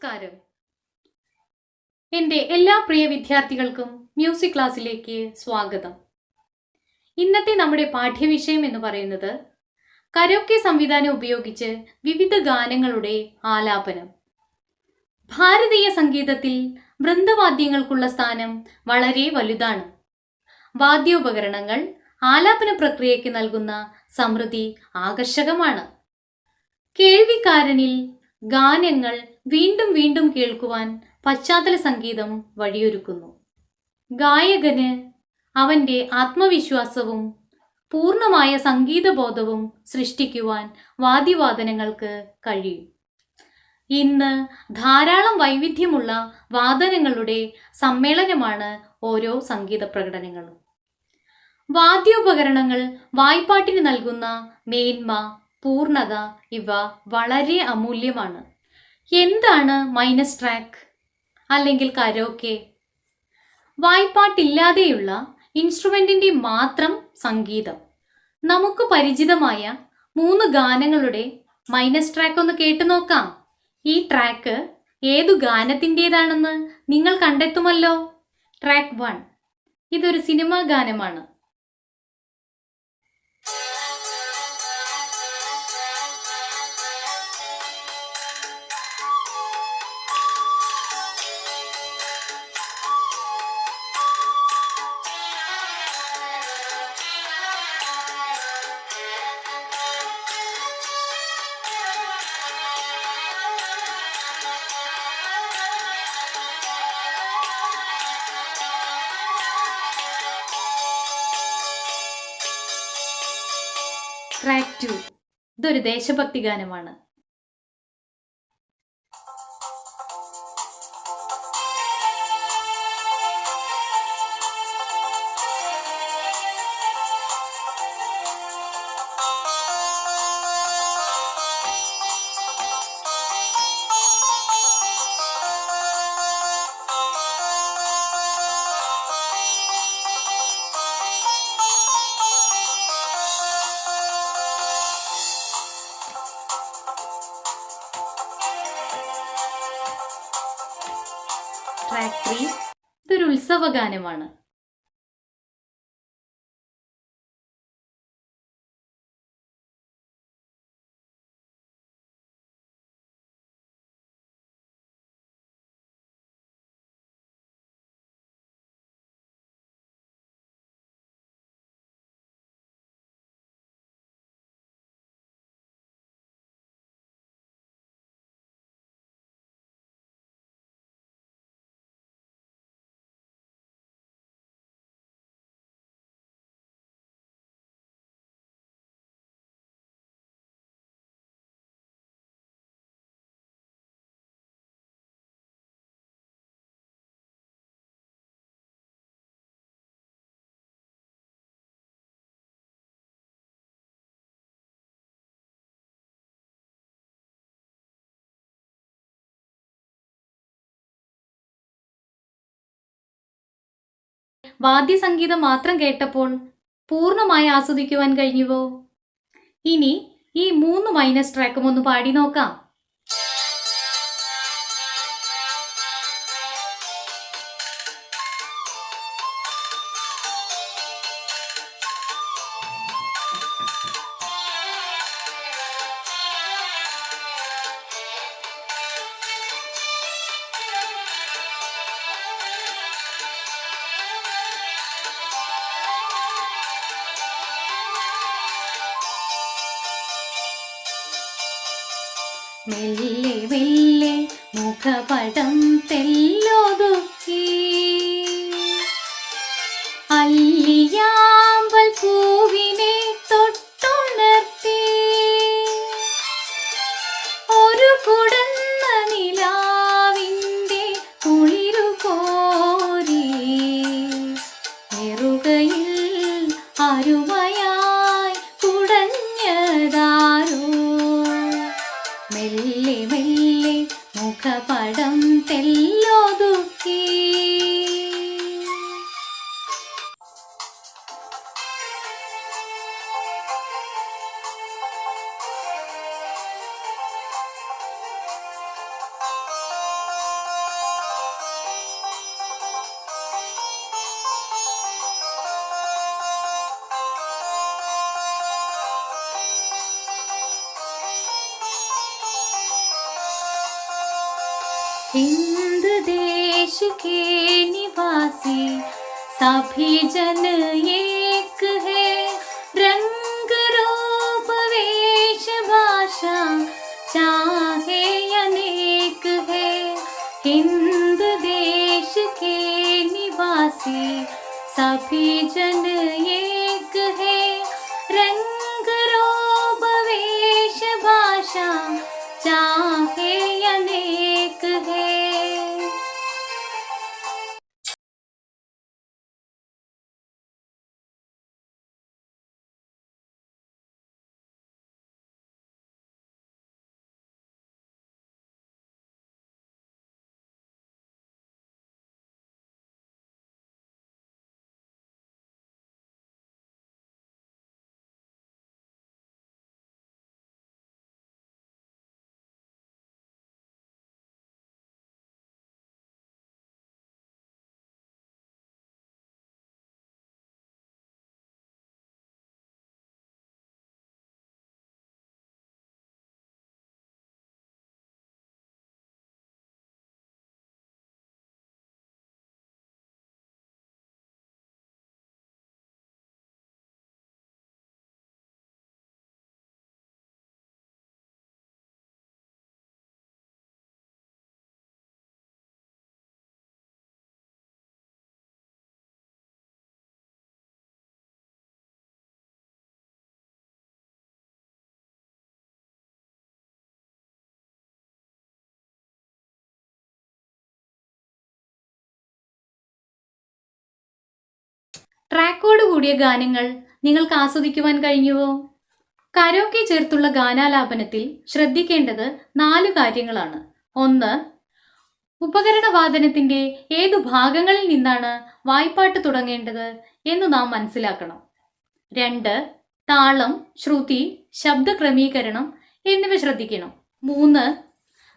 നമസ്കാരം. എൻ്റെ എല്ലാ പ്രിയ വിദ്യാർത്ഥികൾക്കും മ്യൂസിക് ക്ലാസ്സിലേക്ക് സ്വാഗതം. ഇന്നത്തെ നമ്മുടെ പാഠ്യവിഷയം എന്ന് പറയുന്നത് കരോക്കെ സംവിധാനം ഉപയോഗിച്ച് വിവിധ ഗാനങ്ങളുടെ ആലാപനം. ഭാരതീയ സംഗീതത്തിൽ വൃന്ദവാദ്യങ്ങൾക്കുള്ള സ്ഥാനം വളരെ വലുതാണ്. വാദ്യോപകരണങ്ങൾ ആലാപന പ്രക്രിയയ്ക്ക് നൽകുന്ന സമൃദ്ധി ആകർഷകമാണ്. കേൾവിക്കാരനിൽ ഗാനങ്ങൾ വീണ്ടും വീണ്ടും കേൾക്കുവാൻ പശ്ചാത്തല സംഗീതം വഴിയൊരുക്കുന്നു. ഗായകന് അവൻ്റെ ആത്മവിശ്വാസവും പൂർണ്ണമായ സംഗീതബോധവും സൃഷ്ടിക്കുവാൻ വാദ്യവാദനങ്ങൾക്ക് കഴിയും. ഇന്ന് ധാരാളം വൈവിധ്യമുള്ള വാദനങ്ങളുടെ സമ്മേളനമാണ് ഓരോ സംഗീത പ്രകടനങ്ങളും. വാദ്യോപകരണങ്ങൾ വായ്പാട്ടിന് നൽകുന്ന മേന്മ, പൂർണ്ണത ഇവ വളരെ അമൂല്യമാണ്. എന്താണ് മൈനസ് ട്രാക്ക് അല്ലെങ്കിൽ കരോക്കെ? വായ്പാട്ടില്ലാതെയുള്ള ഇൻസ്ട്രുമെന്റിന്റെ മാത്രം സംഗീതം. നമുക്ക് പരിചിതമായ 3 ഗാനങ്ങളുടെ മൈനസ് ട്രാക്ക് ഒന്ന് കേട്ടു നോക്കാം. ഈ ട്രാക്ക് ഏതു ഗാനത്തിൻ്റെതാണെന്ന് നിങ്ങൾ കണ്ടെത്തുമല്ലോ. ട്രാക്ക് 1 ഇതൊരു സിനിമാ ഗാനമാണ്. ട്രാക്ക് 2 ഇതൊരു ദേശഭക്തി ഗാനമാണ്. ട്രാക്ക് 3 ഇതൊരു ഉത്സവ ഗാനമാണ്. വാദ്യസംഗീതം മാത്രം കേട്ടപ്പോൾ പൂർണ്ണമായി ആസ്വദിക്കുവാൻ കഴിഞ്ഞുവോ? ഇനി ഈ 3 മൈനസ് ട്രാക്കും ഒന്ന് പാടി നോക്കാം. മെല്ലെ മെല്ലെ മുഖപടം തെല്ലൊതുക്കി അല്ലിയാമ്പൽ പൂവിനെ തൊട്ടുണർത്തി ഒരു കുടന്ന നിലാവിൻ്റെ കുളിരു കോരി നെറുകയിൽ അരുമയായി കുടഞ്ഞതാരോ. മെല്ലെ മെല്ലെ മുഖപടം തെല്ലൊതുക്കി हिंद देश के निवासी सभी जन एक है, रंग रूप वेश भाषा चाहे अनेक है। हिंद देश के निवासी सभी जन एक है, रंग रूप वेश भाषा चाहे अनेक है। ട്രാക്കോട് കൂടിയ ഗാനങ്ങൾ നിങ്ങൾക്ക് ആസ്വദിക്കുവാൻ കഴിഞ്ഞുവോ? കരോക്കെ ചേർത്തുള്ള ഗാനാലാപനത്തിൽ ശ്രദ്ധിക്കേണ്ടത് 4 കാര്യങ്ങളാണ്. 1. ഉപകരണവാദനത്തിന്റെ ഏതു ഭാഗങ്ങളിൽ നിന്നാണ് വായ്പാട്ട് തുടങ്ങേണ്ടത് എന്ന് നാം മനസ്സിലാക്കണം. 2. താളം, ശ്രുതി, ശബ്ദ ക്രമീകരണം എന്നിവ ശ്രദ്ധിക്കണം. 3.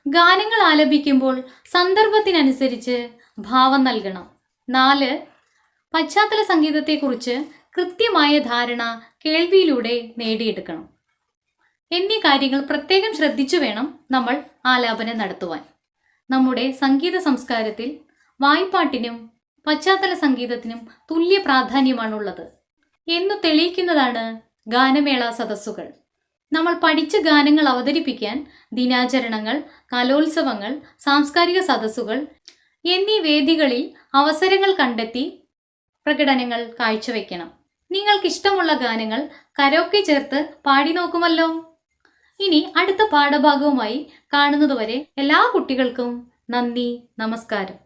ഗാനങ്ങൾ ആലപിക്കുമ്പോൾ സന്ദർഭത്തിനനുസരിച്ച് ഭാവം നൽകണം. 4. പശ്ചാത്തല സംഗീതത്തെക്കുറിച്ച് കൃത്യമായ ധാരണ കേൾവിയിലൂടെ നേടിയെടുക്കണം. എന്നീ കാര്യങ്ങൾ പ്രത്യേകം ശ്രദ്ധിച്ചു വേണം നമ്മൾ ആലാപനം നടത്തുവാൻ. നമ്മുടെ സംഗീത സംസ്കാരത്തിൽ വായ്പാട്ടിനും പശ്ചാത്തല സംഗീതത്തിനും തുല്യ പ്രാധാന്യമാണുള്ളത് എന്നു തെളിയിക്കുന്നതാണ് ഗാനമേള സദസ്സുകൾ. നമ്മൾ പഠിച്ച ഗാനങ്ങൾ അവതരിപ്പിക്കാൻ ദിനാചരണങ്ങൾ, കലോത്സവങ്ങൾ, സാംസ്കാരിക സദസ്സുകൾ എന്നീ വേദികളിൽ അവസരങ്ങൾ കണ്ടെത്തി പ്രകടനങ്ങൾ കാഴ്ചവെക്കണം. നിങ്ങൾക്കിഷ്ടമുള്ള ഗാനങ്ങൾ കരോക്കെ ചേർത്ത് പാടി നോക്കുമല്ലോ. ഇനി അടുത്ത പാഠഭാഗവുമായി കാണുന്നതുവരെ എല്ലാ കുട്ടികൾക്കും നന്ദി, നമസ്കാരം.